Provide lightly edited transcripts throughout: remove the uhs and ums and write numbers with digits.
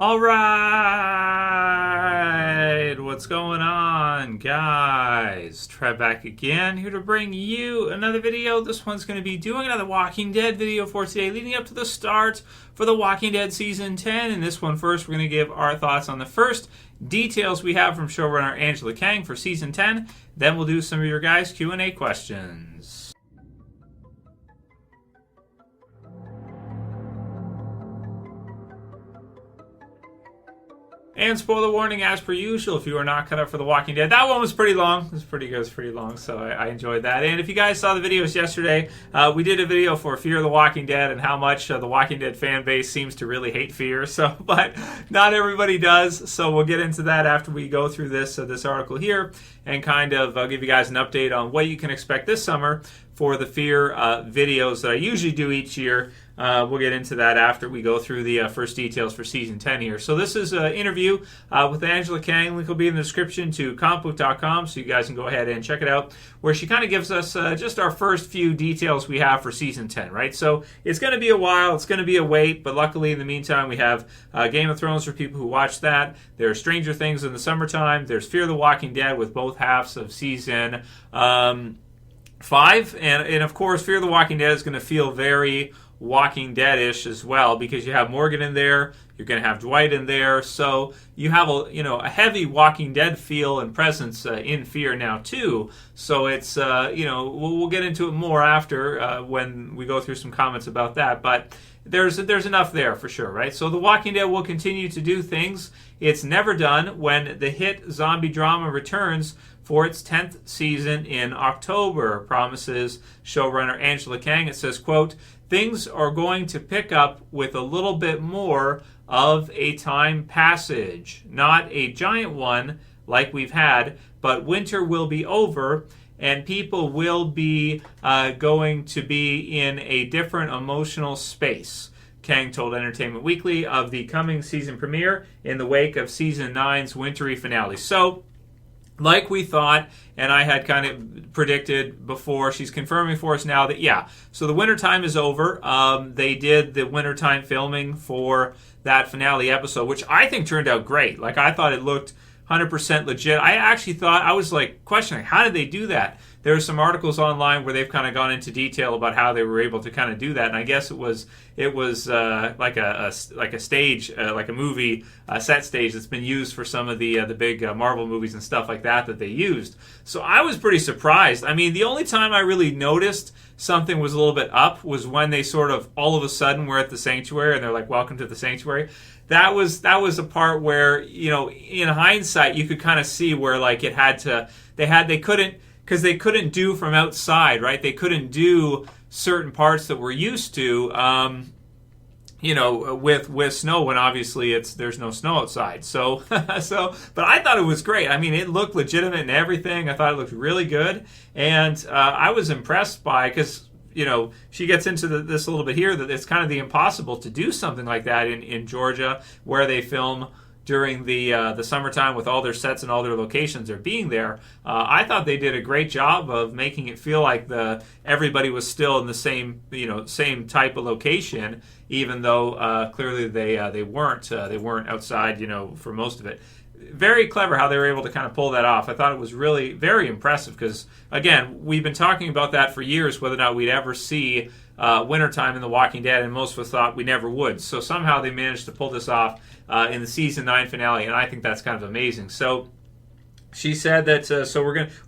All right, what's going on, guys? Trev back again, here to bring you another video. This one's going to be doing another Walking Dead video for today, leading up to the start for the Walking Dead Season 10. And this one first, we're going to give our thoughts on the first details we have from showrunner Angela Kang for Season 10. Then we'll do some of your guys' Q&A questions. And spoiler warning, as per usual, if you are not cut up for The Walking Dead. That one was pretty long. It was pretty good. It was pretty long, so I enjoyed that. And if you guys saw the videos yesterday, we did a video for Fear of the Walking Dead and how much the Walking Dead fan base seems to really hate Fear. But not everybody does. So we'll get into that after we go through this article here and kind of give you guys an update on what you can expect this summer for the Fear videos that I usually do each year. We'll get into that after we go through the first details for Season 10 here. So this is an interview with Angela Kang. Link will be in the description to comicbook.com, so you guys can go ahead and check it out, where she kind of gives us just our first few details we have for Season 10, right? So it's going to be a while. It's going to be a wait, but luckily in the meantime we have Game of Thrones for people who watch that. There's Stranger Things in the summertime. There's Fear the Walking Dead with both halves of Season 5. And of course, Fear the Walking Dead is going to feel very Walking Dead-ish as well, because you have Morgan in there, you're going to have Dwight in there, so you have a heavy Walking Dead feel and presence in Fear now too. So it's we'll get into it more after when we go through some comments about that, but there's enough there for sure, right? So The Walking Dead will continue to do things it's never done when the hit zombie drama returns for its 10th season in October, promises showrunner Angela Kang. It says, quote, "Things are going to pick up with a little bit more of a time passage. Not a giant one like we've had, but winter will be over and people will be going to be in a different emotional space." Kang told Entertainment Weekly of the coming season premiere in the wake of Season 9's wintry finale. So, like we thought, and I had kind of predicted before, she's confirming for us now that, yeah, so the wintertime is over. They did the wintertime filming for that finale episode, which I think turned out great. Like, I thought it looked 100% legit. I actually thought, I was like questioning, how did they do that? There are some articles online where they've kind of gone into detail about how they were able to kind of do that, and I guess it was like a stage, like a movie set stage that's been used for some of the big Marvel movies and stuff like that they used. So I was pretty surprised. I mean, the only time I really noticed something was a little bit up was when they sort of all of a sudden were at the sanctuary and they're like, "Welcome to the sanctuary." That was a part where, in hindsight, you could kind of see where like they couldn't do from outside, right? They couldn't do certain parts that we're used to, with snow when obviously there's no snow outside. So, but I thought it was great. I mean, it looked legitimate and everything. I thought it looked really good, and I was impressed by, because she gets into this a little bit here, that it's kind of the impossible to do something like that in Georgia, where they film during the summertime with all their sets and all their locations are being there. I thought they did a great job of making it feel like everybody was still in the same type of location, even though clearly they weren't outside for most of it. Very clever how they were able to kind of pull that off. I thought it was really very impressive because, again, we've been talking about that for years, whether or not we'd ever see wintertime in The Walking Dead, and most of us thought we never would. So somehow they managed to pull this off in the Season 9 finale, and I think that's kind of amazing. So she said that,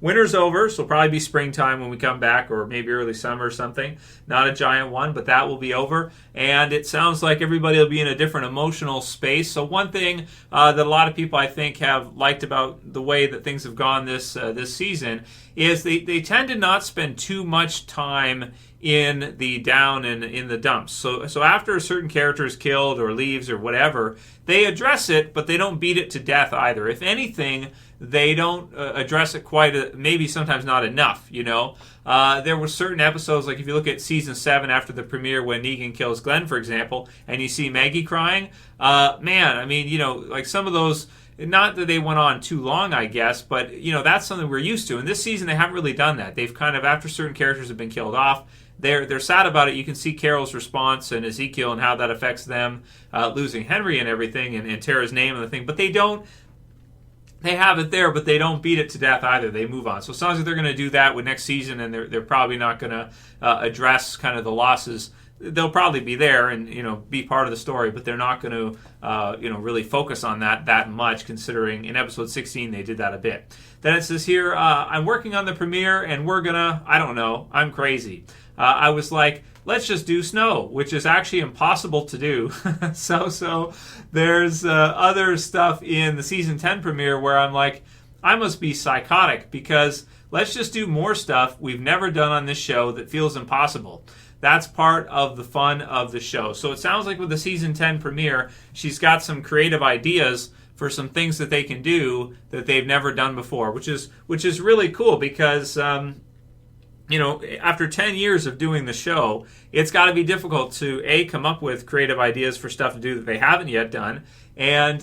winter's over, so it'll probably be springtime when we come back, or maybe early summer or something. Not a giant one, but that will be over. And it sounds like everybody will be in a different emotional space. So one thing that a lot of people, I think, have liked about the way that things have gone this season is they tend to not spend too much time in the down and in the dumps. So after a certain character is killed or leaves or whatever, they address it, but they don't beat it to death either. If anything, they don't address it maybe sometimes not enough, There were certain episodes, like if you look at Season 7 after the premiere when Negan kills Glenn, for example, and you see Maggie crying, like some of those, not that they went on too long, I guess, but, that's something we're used to. And this season, they haven't really done that. They've kind of, after certain characters have been killed off, they're sad about it. You can see Carol's response and Ezekiel and how that affects them, losing Henry and everything, and Tara's name and the thing. But they don't. They have it there, but they don't beat it to death either. They move on. So it sounds like they're going to do that with next season, and they're probably not going to address kind of the losses. They'll probably be there and be part of the story, but they're not going to really focus on that much. Considering in episode 16 they did that a bit. Then it says here, I'm working on the premiere, and we're gonna. I don't know. I'm crazy. I was like, let's just do snow, which is actually impossible to do. So there's other stuff in the season 10 premiere where I'm like, I must be psychotic, because let's just do more stuff we've never done on this show that feels impossible. That's part of the fun of the show. So it sounds like with the season 10 premiere, she's got some creative ideas for some things that they can do that they've never done before, which is really cool, because after 10 years of doing the show, it's got to be difficult to come up with creative ideas for stuff to do that they haven't yet done, and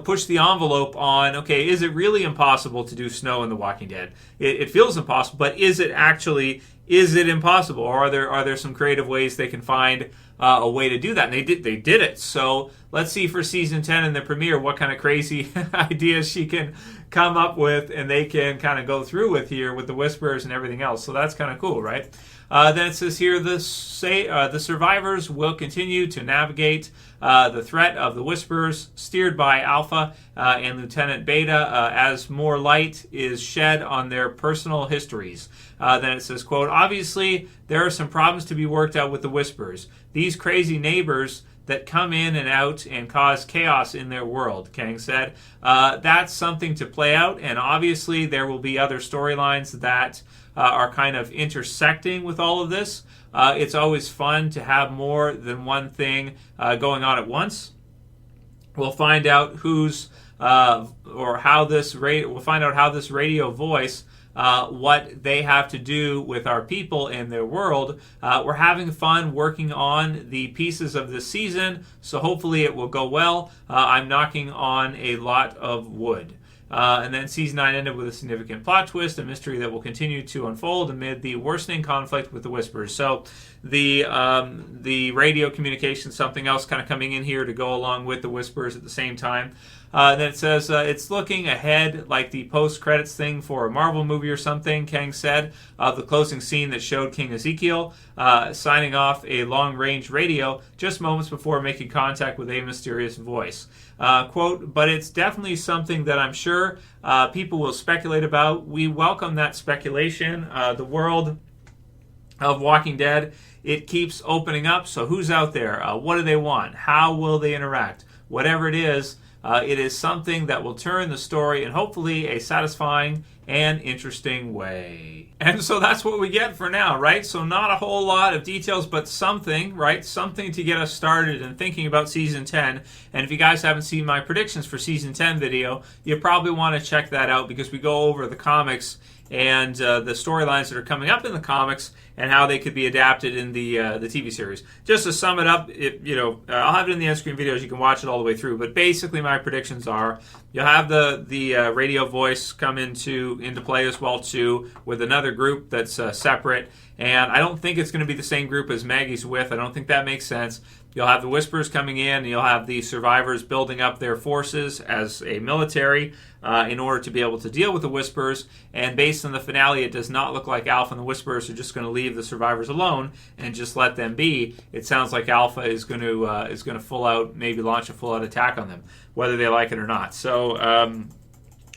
push the envelope on, okay, is it really impossible to do snow in The Walking Dead? It feels impossible, but is it impossible, or are there some creative ways they can find a way to do that? And they did it. So let's see for season 10 in the premiere what kind of crazy ideas she can come up with, and they can kind of go through with here with the Whisperers and everything else. So that's kind of cool, right? Then it says here, the survivors will continue to navigate the threat of the Whisperers, steered by Alpha and Lieutenant Beta, as more light is shed on their personal histories. Then it says, quote, obviously, there are some problems to be worked out with the Whisperers. These crazy neighbors that come in and out and cause chaos in their world, Kang said. That's something to play out, and obviously there will be other storylines that are kind of intersecting with all of this. It's always fun to have more than one thing going on at once. We'll find out how this radio voice, what they have to do with our people and their world. We're having fun working on the pieces of this season, so hopefully it will go well. I'm knocking on a lot of wood. And then season 9 ended with a significant plot twist, a mystery that will continue to unfold amid the worsening conflict with the Whisperers. So the radio communication, something else kind of coming in here to go along with the Whisperers at the same time. Then it says, it's looking ahead like the post-credits thing for a Marvel movie or something, Kang said, of the closing scene that showed King Ezekiel signing off a long-range radio just moments before making contact with a mysterious voice. Quote, but it's definitely something that I'm sure people will speculate about. We welcome that speculation. The world of Walking Dead, it keeps opening up. So who's out there? What do they want? How will they interact? Whatever it is something that will turn the story in hopefully a satisfying and interesting way. And so that's what we get for now, right? So not a whole lot of details, but something, right? Something to get us started in thinking about Season 10. And if you guys haven't seen my predictions for Season 10 video, you probably want to check that out, because we go over the comics and the storylines that are coming up in the comics and how they could be adapted in the TV series. Just to sum it up, I'll have it in the end screen videos. You can watch it all the way through. But basically, my predictions are you'll have the radio voice come into play as well too, with another group that's separate. And I don't think it's going to be the same group as Maggie's with. I don't think that makes sense. You'll have the Whisperers coming in, and you'll have the survivors building up their forces as a military in order to be able to deal with the Whisperers. And based on the finale, it does not look like Alpha and the Whisperers are just going to leave the survivors alone and just let them be. It sounds like Alpha is going to maybe launch a full-out attack on them, whether they like it or not. So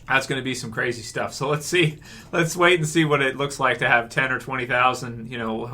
that's going to be some crazy stuff. So let's see. Let's wait and see what it looks like to have 10 or 20,000,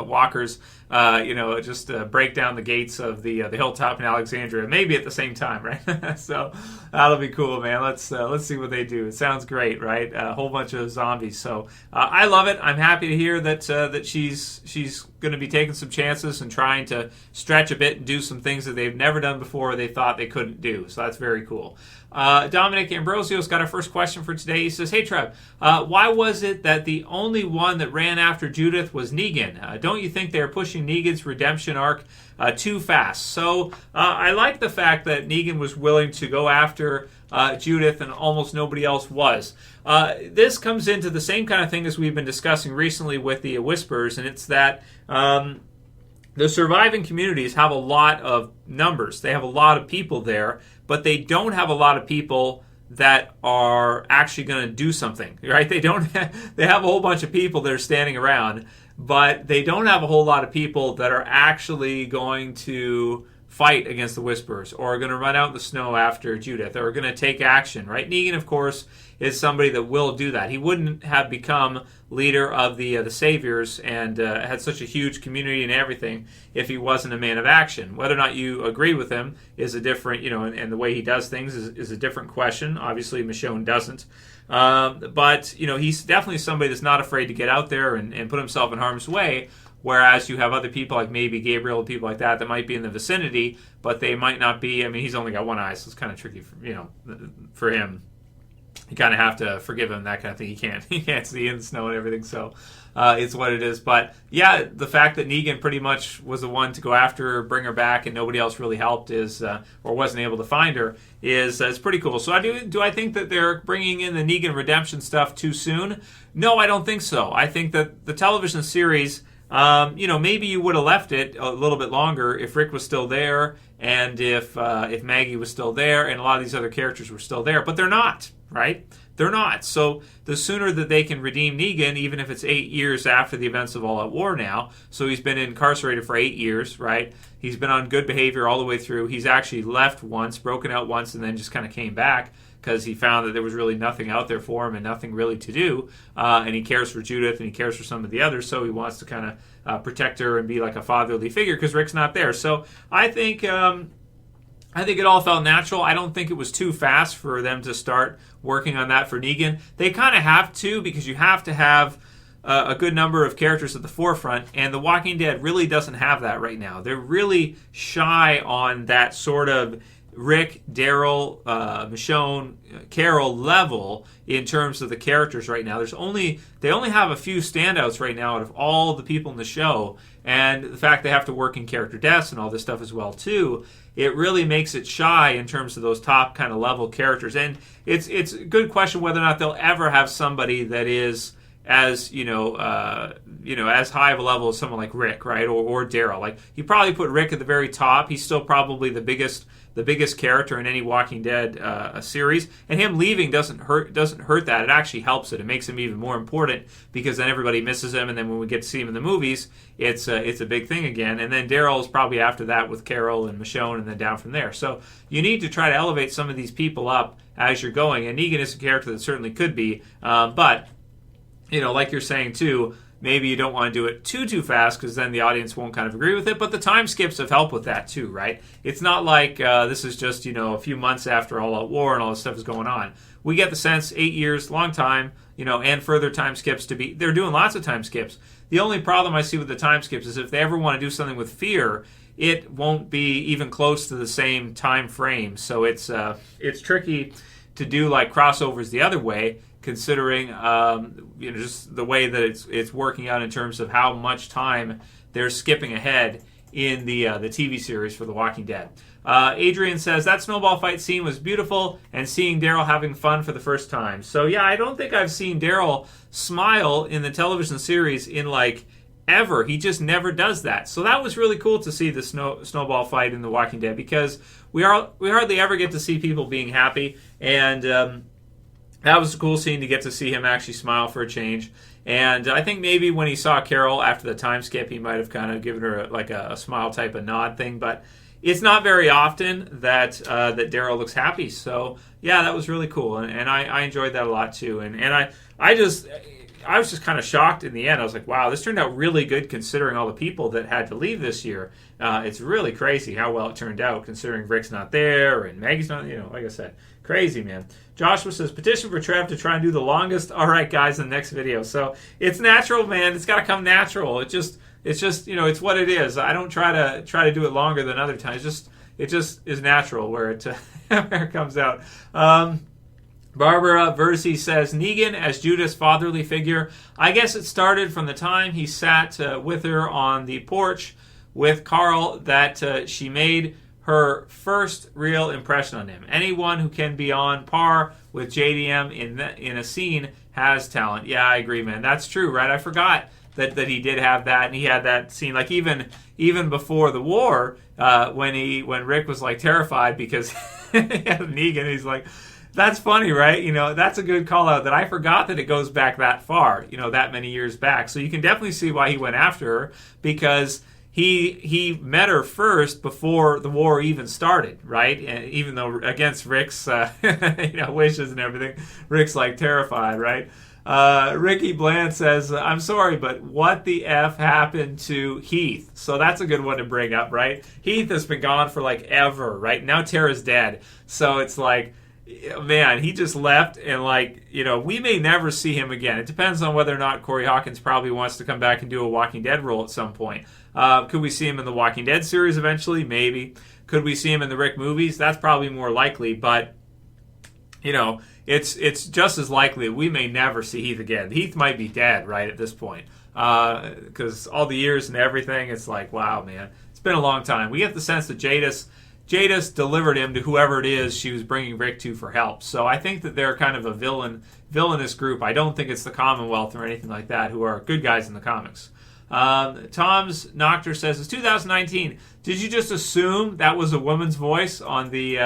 walkers, just break down the gates of the hilltop in Alexandria, maybe at the same time, right? So that'll be cool, man. Let's see what they do. It sounds great, right? A whole bunch of zombies. So I love it. I'm happy to hear that she's going to be taking some chances and trying to stretch a bit and do some things that they've never done before, they thought they couldn't do. So that's very cool. Dominic Ambrosio's got our first question for today. He says, hey, Trev, why was it that the only one that ran after Judith was Negan? Don't you think they are pushing pushing Negan's redemption arc too fast. So I like the fact that Negan was willing to go after Judith and almost nobody else was. This comes into the same kind of thing as we've been discussing recently with the Whisperers, and it's that the surviving communities have a lot of numbers. They have a lot of people there, but they don't have a lot of people that are actually going to do something, right? They have a whole bunch of people that are standing around, but they don't have a whole lot of people that are actually going to fight against the Whisperers, or are going to run out in the snow after Judith, or are going to take action, right? Negan, of course, is somebody that will do that. He wouldn't have become leader of the Saviors and had such a huge community and everything if he wasn't a man of action. Whether or not you agree with him is a different, and the way he does things is a different question. Obviously, Michonne doesn't. But he's definitely somebody that's not afraid to get out there and put himself in harm's way. Whereas you have other people like maybe Gabriel and people like that might be in the vicinity, but they might not be. I mean, he's only got one eye, so it's kind of tricky for him. You kind of have to forgive him, that kind of thing. He can't see in the snow and everything, so it's what it is. But yeah, the fact that Negan pretty much was the one to go after her, bring her back, and nobody else really helped or wasn't able to find her is pretty cool. So do I think that they're bringing in the Negan redemption stuff too soon? No, I don't think so. I think that the television series, maybe you would have left it a little bit longer if Rick was still there and if Maggie was still there and a lot of these other characters were still there, but they're not, right? They're not. So the sooner that they can redeem Negan, even if it's 8 years after the events of All Out War now, so he's been incarcerated for 8 years, right? He's been on good behavior all the way through. He's actually left once, broken out once, and then just kind of came back because he found that there was really nothing out there for him and nothing really to do. And he cares for Judith and he cares for some of the others, so he wants to kind of protect her and be like a fatherly figure because Rick's not there. So I think it all felt natural. I don't think it was too fast for them to start working on that for Negan. They kind of have to, because you have to have a good number of characters at the forefront, and The Walking Dead really doesn't have that right now. They're really shy on that sort of Rick, Daryl, Michonne, Carol level in terms of the characters right now. They only have a few standouts right now out of all the people in the show, and the fact they have to work in character deaths and all this stuff as well too, it really makes it shy in terms of those top kind of level characters. And it's a good question whether or not they'll ever have somebody that is as as high of a level as someone like Rick, right, or Daryl. Like, you probably put Rick at the very top. He's still probably the biggest character in any Walking Dead series, and him leaving doesn't hurt that. It actually helps it. It makes him even more important because then everybody misses him, and then when we get to see him in the movies, it's a big thing again. And then Daryl is probably after that with Carol and Michonne, and then down from there. So you need to try to elevate some of these people up as you're going, and Negan is a character that certainly could be, but like you're saying too, maybe you don't want to do it too fast because then the audience won't kind of agree with it. But the time skips have helped with that too, right? It's not like this is just, a few months after All Out War and all this stuff is going on. We get the sense 8 years, long time, and further time skips to be. They're doing lots of time skips. The only problem I see with the time skips is if they ever want to do something with Fear, it won't be even close to the same time frame. So it's tricky to do like crossovers the other way, considering just the way that it's working out in terms of how much time they're skipping ahead in the TV series for The Walking Dead. Adrian says, that snowball fight scene was beautiful, and seeing Daryl having fun for the first time. So yeah, I don't think I've seen Daryl smile in the television series in like ever. He just never does that. So that was really cool to see the snowball fight in The Walking Dead, because we hardly ever get to see people being happy, and that was a cool scene to get to see him actually smile for a change. And I think maybe when he saw Carol after the time skip, he might have kind of given her a smile type of nod thing. But it's not very often that Daryl looks happy. So yeah, that was really cool, and I enjoyed that a lot too. And I was just kind of shocked in the end. I was like, wow, this turned out really good considering all the people that had to leave this year. It's really crazy how well it turned out, considering Rick's not there and Maggie's not, like I said, crazy, man. Joshua says, petition for Trev to try and do the longest. All right, guys, in the next video. So it's natural, man. It's got to come natural. It's just it's what it is. I don't try to do it longer than other times. It just is natural where it comes out. Barbara Versi says, Negan as Judith's fatherly figure. I guess it started from the time he sat with her on the porch with Carl that she made her first real impression on him. Anyone who can be on par with JDM in a scene has talent. Yeah, I agree, man. That's true, right? I forgot that he did have that, and he had that scene, like even before the war, when Rick was like terrified because he had Negan. He's like, that's funny, right? You know, that's a good call out that I forgot that it goes back that far, you know, that many years back. So you can definitely see why he went after her, because he met her first before the war even started, right? And even though against Rick's wishes and everything, Rick's like terrified, right? Ricky Bland says, I'm sorry, but what the F happened to Heath? So that's a good one to bring up, right? Heath has been gone for like ever, right? Now Tara's dead. So it's like, man, he just left, and like, you know, we may never see him again. It depends on whether or not Corey Hawkins probably wants to come back and do a Walking Dead role at some point. Could we see him in the Walking Dead series eventually? Maybe. Could we see him in the Rick movies? That's probably more likely, but you know, it's just as likely that we may never see Heath again. Heath might be dead, right, at this point, because all the years and everything, it's like, wow, man, it's been a long time. We get the sense that Jadis delivered him to whoever it is she was bringing Rick to for help. So I think that they're kind of a villainous group. I don't think it's the Commonwealth or anything like that, who are good guys in the comics. Tom's Noctor says, it's 2019. Did you just assume that was a woman's voice on the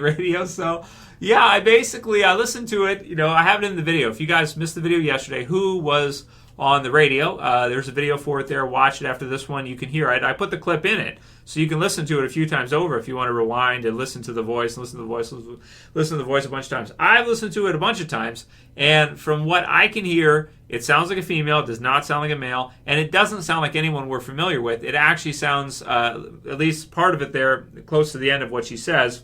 radio? So yeah, I listened to it. You know, I have it in the video. If you guys missed the video yesterday, who was on the radio? There's a video for it there. Watch it after this one. You can hear it. I put the clip in it, so you can listen to it a few times over if you want to rewind and listen to the voice, listen to the voice a bunch of times. I've listened to it a bunch of times, and from what I can hear, it sounds like a female. It does not sound like a male, and it doesn't sound like anyone we're familiar with. It actually sounds, at least part of it there, close to the end of what she says,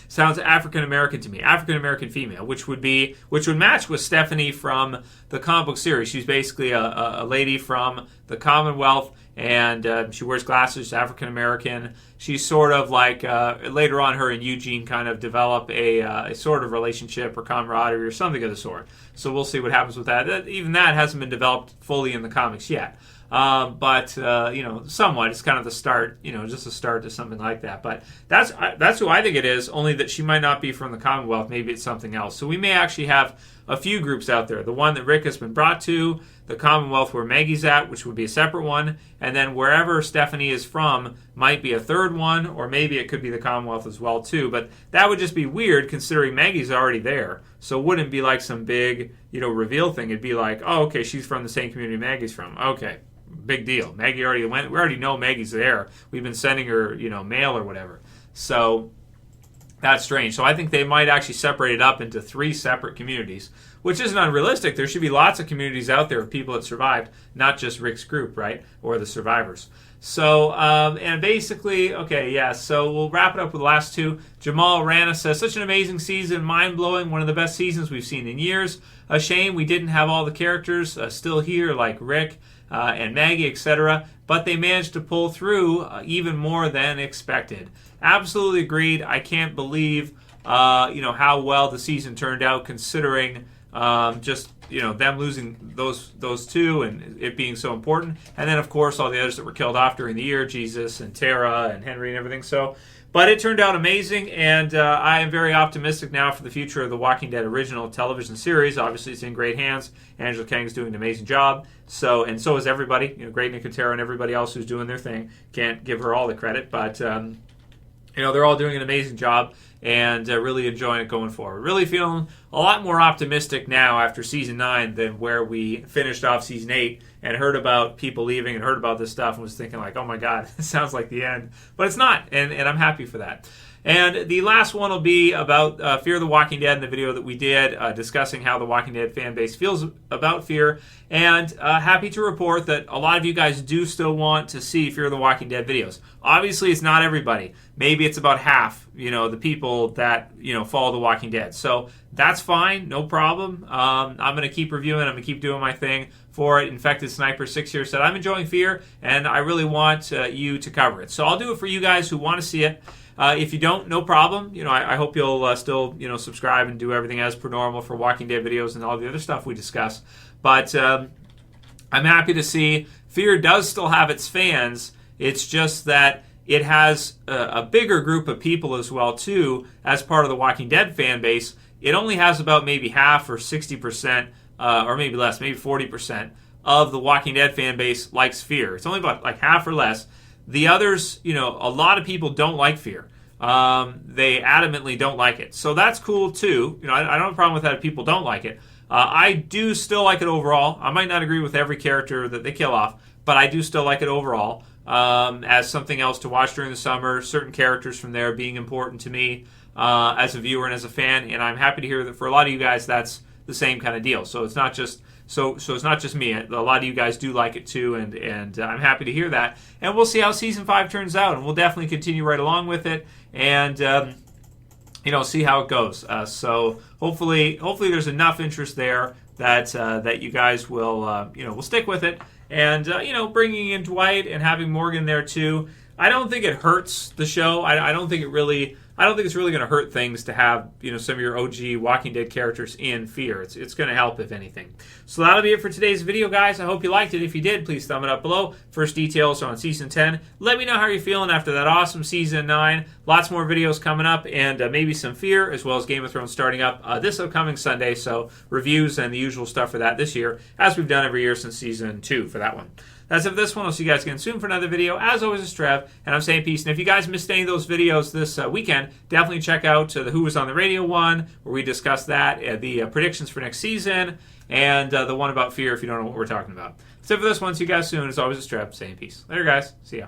sounds African American to me, African American female, which would match with Stephanie from the comic book series. She's basically a lady from the Commonwealth, and she wears glasses, African American. She's sort of like, later on, her and Eugene kind of develop a sort of relationship or camaraderie or something of the sort. So we'll see what happens with that. Even that hasn't been developed fully in the comics yet. But somewhat, it's kind of the start, just a start to something like that. But that's who I think it is, only that she might not be from the Commonwealth. Maybe it's something else. So we may actually have a few groups out there. The one that Rick has been brought to, the Commonwealth where Maggie's at, which would be a separate one, and then wherever Stephanie is from might be a third one, or maybe it could be the Commonwealth as well too. But that would just be weird considering Maggie's already there. So it wouldn't be like some big, reveal thing. It'd be like, oh, okay, she's from the same community Maggie's from. Okay. Big deal. Maggie already went. We already know Maggie's there. We've been sending her, mail or whatever. So that's strange. So I think they might actually separate it up into 3 separate communities, which isn't unrealistic. There should be lots of communities out there of people that survived, not just Rick's group, right? Or the survivors. So, and basically, okay, yeah, so we'll wrap it up with the last 2. Jamal Rana says, such an amazing season, mind-blowing, one of the best seasons we've seen in years. A shame we didn't have all the characters still here, like Rick, and Maggie, etc., but they managed to pull through even more than expected. Absolutely agreed. I can't believe how well the season turned out, considering them losing those 2 and it being so important, and then of course all the others that were killed off during the year, Jesus and Tara and Henry and everything. So, but it turned out amazing, and I am very optimistic now for the future of the Walking Dead original television series. Obviously, it's in great hands. Angela Kang is doing an amazing job. So is everybody. Great Nick and Tara and everybody else who's doing their thing. Can't give her all the credit, but they're all doing an amazing job and really enjoying it going forward. Really feeling a lot more optimistic now after Season 9 than where we finished off Season 8 and heard about people leaving and heard about this stuff and was thinking like, oh my God, it sounds like the end. But it's not, and I'm happy for that. And the last one will be about Fear the Walking Dead, in the video that we did discussing how the Walking Dead fan base feels about Fear. And happy to report that a lot of you guys do still want to see Fear the Walking Dead videos. Obviously, it's not everybody. Maybe it's about half, the people that, follow the Walking Dead. So that's fine, no problem. I'm going to keep reviewing. I'm going to keep doing my thing for it. Infected Sniper 6 here said, I'm enjoying Fear, and I really want you to cover it. So I'll do it for you guys who want to see it. If you don't, no problem. I hope you'll still subscribe and do everything as per normal for Walking Dead videos and all the other stuff we discuss. But I'm happy to see Fear does still have its fans. It's just that it has a bigger group of people as well too as part of the Walking Dead fan base. It only has about maybe half or 60%, or maybe less, maybe 40% of the Walking Dead fan base likes Fear. It's only about like half or less. The others, a lot of people don't like Fear. They adamantly don't like it. So that's cool too. I don't have a problem with that if people don't like it. I do still like it overall. I might not agree with every character that they kill off, but I do still like it overall as something else to watch during the summer. Certain characters from there being important to me as a viewer and as a fan, and I'm happy to hear that for a lot of you guys that's the same kind of deal. So it's not just it's not just me. A lot of you guys do like it too, and I'm happy to hear that. And we'll see how season 5 turns out, and we'll definitely continue right along with it, and see how it goes. So hopefully there's enough interest there that you guys will stick with it, and bringing in Dwight and having Morgan there too. I don't think it hurts the show. I don't think it's really going to hurt things to have some of your OG Walking Dead characters in Fear. It's going to help if anything. So that'll be it for today's video, guys. I hope you liked it. If you did, please thumb it up below. First details on season 10. Let me know how you're feeling after that awesome season 9. Lots more videos coming up, and maybe some Fear as well as Game of Thrones starting up this upcoming Sunday. So reviews and the usual stuff for that this year, as we've done every year since season 2 for that one. That's it for this one. I'll see you guys again soon for another video. As always, it's Trev, and I'm saying peace. And if you guys missed any of those videos this weekend, definitely check out the Who Was on the Radio one, where we discuss that, the predictions for next season, and the one about Fear if you don't know what we're talking about. That's it for this one. See you guys soon. As always, it's Trev, saying peace. Later, guys. See ya.